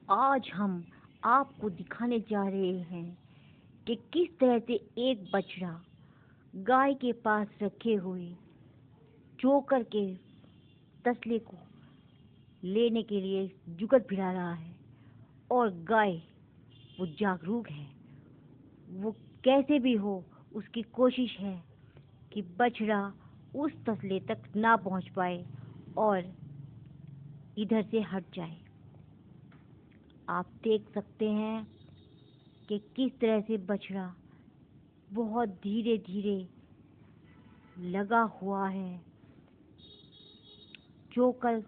आज हम आपको दिखाने जा रहे हैं कि किस तरह से एक बछड़ा गाय के पास रखे हुए चोकर के तसले को लेने के लिए जुगत भिड़ा रहा है और गाय वो जागरूक है। वो कैसे भी हो उसकी कोशिश है कि बछड़ा उस तसले तक ना पहुंच पाए और इधर से हट जाए। आप देख सकते हैं कि किस तरह से बछड़ा बहुत धीरे धीरे लगा हुआ है चोकर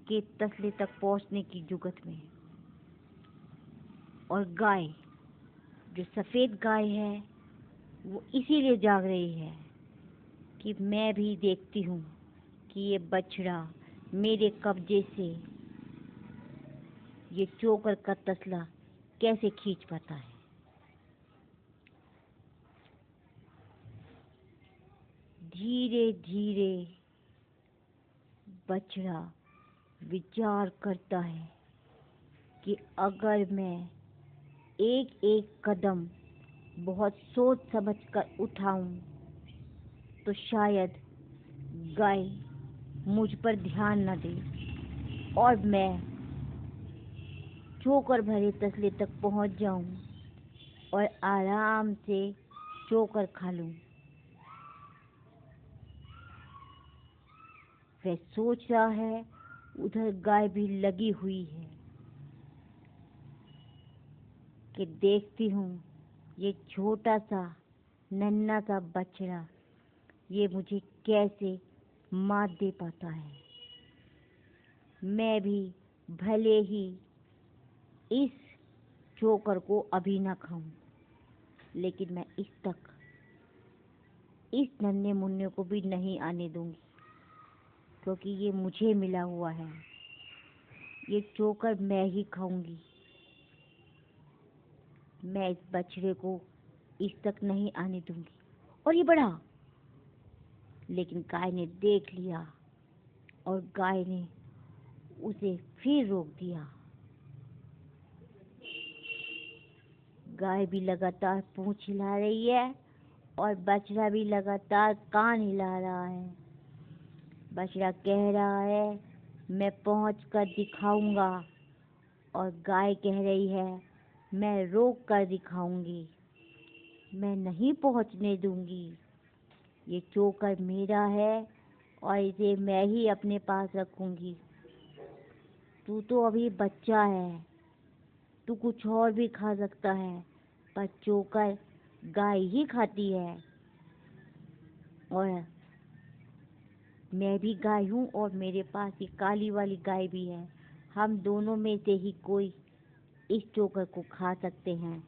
के तसले तक पहुंचने की जुगत में। और गाय, जो सफेद गाय है, वो इसीलिए जाग रही है कि मैं भी देखती हूँ कि ये बछड़ा मेरे कब्जे से ये चोकर का तसला कैसे खींच पाता है। धीरे धीरे बछड़ा विचार करता है कि अगर मैं एक एक कदम बहुत सोच समझ कर उठाऊं तो शायद गाय मुझ पर ध्यान न दे और मैं चोकर भरे तसले तक पहुंच जाऊं और आराम से चोकर खा लूं। वह सोच रहा है, उधर गाय भी लगी हुई है कि देखती हूँ ये छोटा सा नन्हा सा बछड़ा ये मुझे कैसे मात दे पाता है। मैं भी भले ही इस चोकर को अभी ना खाऊं, लेकिन मैं इस नन्हे मुन्ने को भी नहीं आने दूंगी, क्योंकि ये मुझे मिला हुआ है। ये चोकर मैं ही खाऊंगी। मैं इस बछड़े को इस तक नहीं आने दूंगी। और ये बढ़ा, लेकिन गाय ने देख लिया और गाय ने उसे फिर रोक दिया। गाय भी लगातार पूंछ हिला रही है और बछड़ा भी लगातार कान हिला रहा है। बछड़ा कह रहा है, मैं पहुंच कर दिखाऊंगा, और गाय कह रही है, मैं रोक कर दिखाऊंगी, मैं नहीं पहुंचने दूंगी। ये चोकर मेरा है और इसे मैं ही अपने पास रखूंगी। तू तो अभी बच्चा है, तू कुछ और भी खा सकता है, पर चोकर गाय ही खाती है। और मैं भी गाय हूँ और मेरे पास ये काली वाली गाय भी है। हम दोनों में से ही कोई इस चोकर को खा सकते हैं,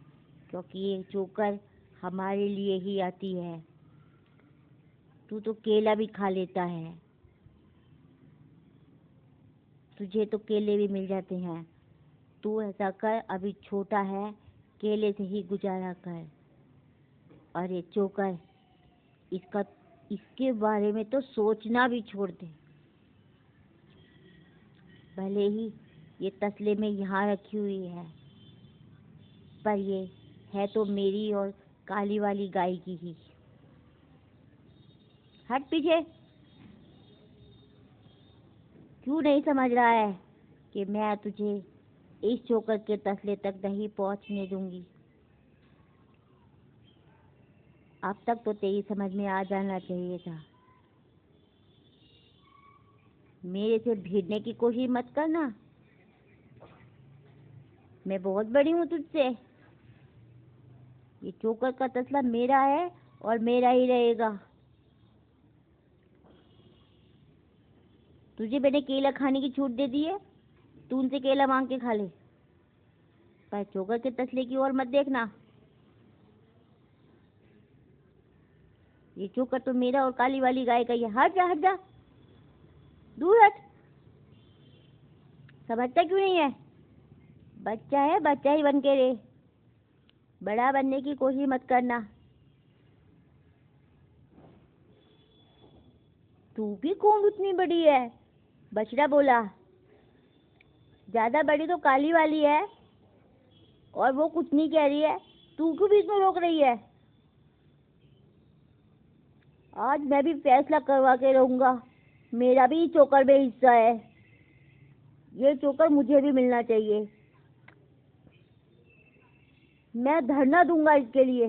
क्योंकि ये चोकर हमारे लिए ही आती है। तू तो केला भी खा लेता है, तुझे तो केले भी मिल जाते हैं। तू ऐसा कर, अभी छोटा है, केले से ही गुजारा कर। और ये चोकर, इसके बारे में तो सोचना भी छोड़ दे। भले ही ये तसले में यहाँ रखी हुई है, पर ये है तो मेरी और काली वाली गाय की ही। हट पीछे। क्यों नहीं समझ रहा है कि मैं तुझे इस चोकर के तसले तक नहीं पहुंचने दूंगी। अब तक तो तेरी समझ में आ जाना चाहिए था। मेरे से भिड़ने की कोशिश मत करना। मैं बहुत बड़ी हूँ तुझसे। ये चोकर का तसला मेरा है और मेरा ही रहेगा। तुझे मैंने केला खाने की छूट दे दी है, तू उनसे केला मांग के खा ले, पर चोकर के तसले की ओर मत देखना। ये चोकर तो मेरा और काली वाली गाय का ही है। हट जा, हट जा, दूर हट। समझता क्यों नहीं है? बच्चा है, बच्चा ही बन के रहे, बड़ा बनने की कोशिश मत करना। तू भी कौन उतनी बड़ी है? बछड़ा बोला। ज्यादा बड़ी तो काली वाली है और वो कुछ नहीं कह रही है, तू क्यों बीच में रोक रही है? आज मैं भी फैसला करवा के रहूंगा, मेरा भी चोकर में हिस्सा है, ये चोकर मुझे भी मिलना चाहिए। मैं धरना दूंगा इसके लिए।